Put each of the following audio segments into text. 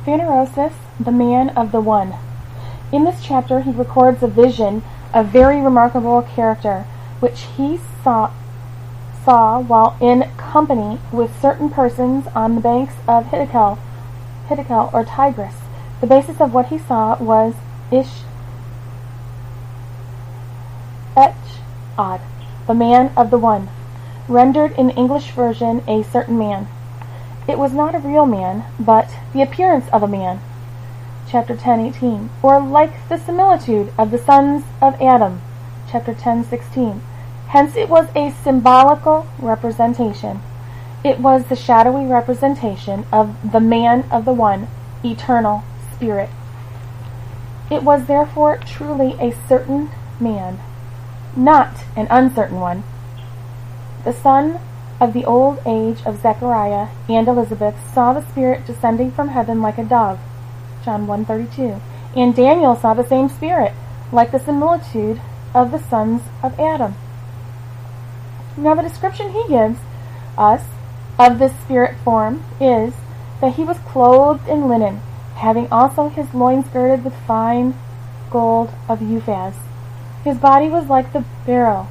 Phanerosis, the man of the one. In this chapter he records a vision of very remarkable character, which he saw while in company with certain persons on the banks of Hiddekel or Tigris. The basis of what he saw was Odd, the man of the one, rendered in the English version a certain man. It was not a real man, but the appearance of a man. Chapter 10:18. Or like the similitude of the sons of Adam. Chapter 10:16. Hence it was a symbolical representation. It was the shadowy representation of the man of the one, eternal spirit. It was therefore truly a certain man, not an uncertain one. The son of the old age of Zechariah and Elizabeth saw the Spirit descending from heaven like a dove, John 1:32, and Daniel saw the same Spirit, like the similitude of the sons of Adam. Now the description he gives us of this spirit form is that he was clothed in linen, having also his loins girded with fine gold of Uphaz. His body was like the beryl,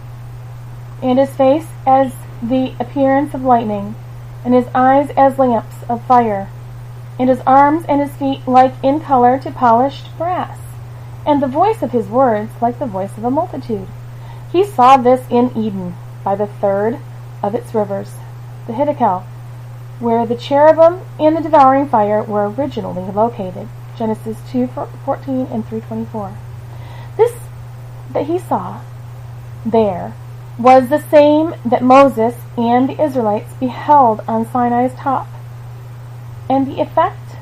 and his face as the appearance of lightning, and his eyes as lamps of fire, and his arms and his feet like in color to polished brass, and the voice of his words like the voice of a multitude. He saw this in Eden, by the third of its rivers, the Hiddekel, where the cherubim and the devouring fire were originally located, Genesis 2:14 and 3:24. This that he saw there was the same that Moses and the Israelites beheld on Sinai's top, and the effect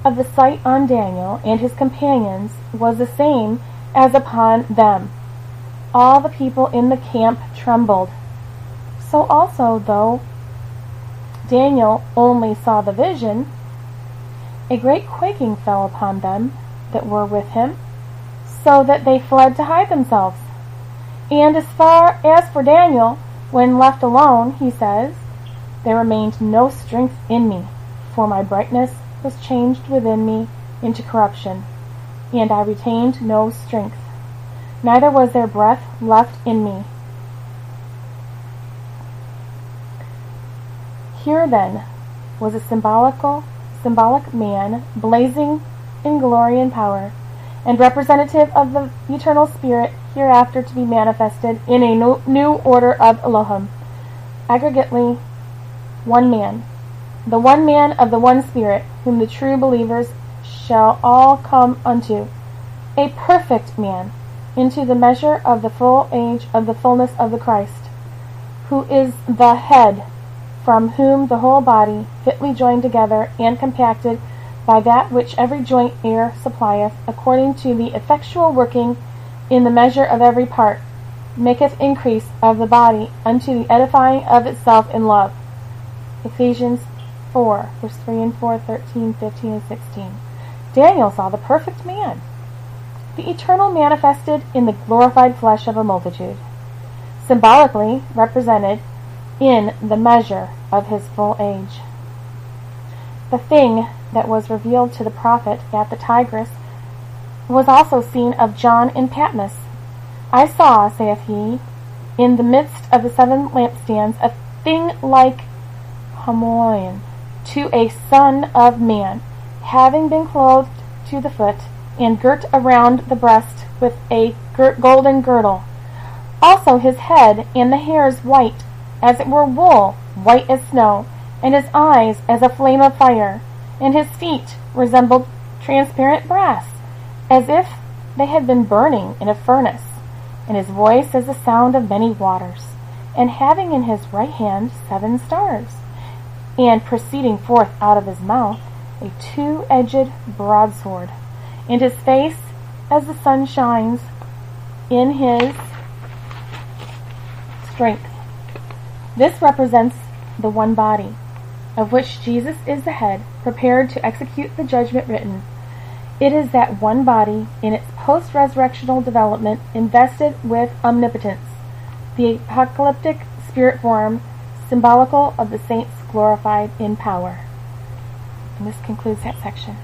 of the sight on Daniel and his companions was the same as upon them. All the people in the camp trembled. So also, though Daniel only saw the vision, a great quaking fell upon them that were with him, so that they fled to hide themselves. And as far as for Daniel, when left alone, he says, there remained no strength in me, for my brightness was changed within me into corruption, and I retained no strength, neither was there breath left in me. Here then was a symbolic man, blazing in glory and power, and representative of the eternal spirit hereafter to be manifested in a new order of Elohim, aggregately one man, the one man of the one spirit, whom the true believers shall all come unto, a perfect man, into the measure of the full age of the fullness of the Christ, who is the head, from whom the whole body, fitly joined together and compacted by that which every joint air supplieth, according to the effectual working in the measure of every part, maketh increase of the body unto the edifying of itself in love. Ephesians 4, verse 3 and 4, 13, 15, and 16. Daniel saw the perfect man, the eternal manifested in the glorified flesh of a multitude, symbolically represented in the measure of his full age. The thing that was revealed to the prophet at the Tigris was also seen of John in Patmos. I saw, saith he, in the midst of the 7 lampstands, a thing like Hamoion, to a son of man, having been clothed to the foot, and girt around the breast with a golden girdle. Also his head and the hairs white, as it were wool, white as snow, and his eyes as a flame of fire, and his feet resembled transparent brass, as if they had been burning in a furnace, and his voice as the sound of many waters, and having in his right hand 7 stars, and proceeding forth out of his mouth a 2-edged broadsword, and his face as the sun shines in his strength. This represents the one body, of which Jesus is the head, prepared to execute the judgment written. It is that one body, in its post-resurrectional development, invested with omnipotence, the apocalyptic spirit form, symbolical of the saints glorified in power. And this concludes that section.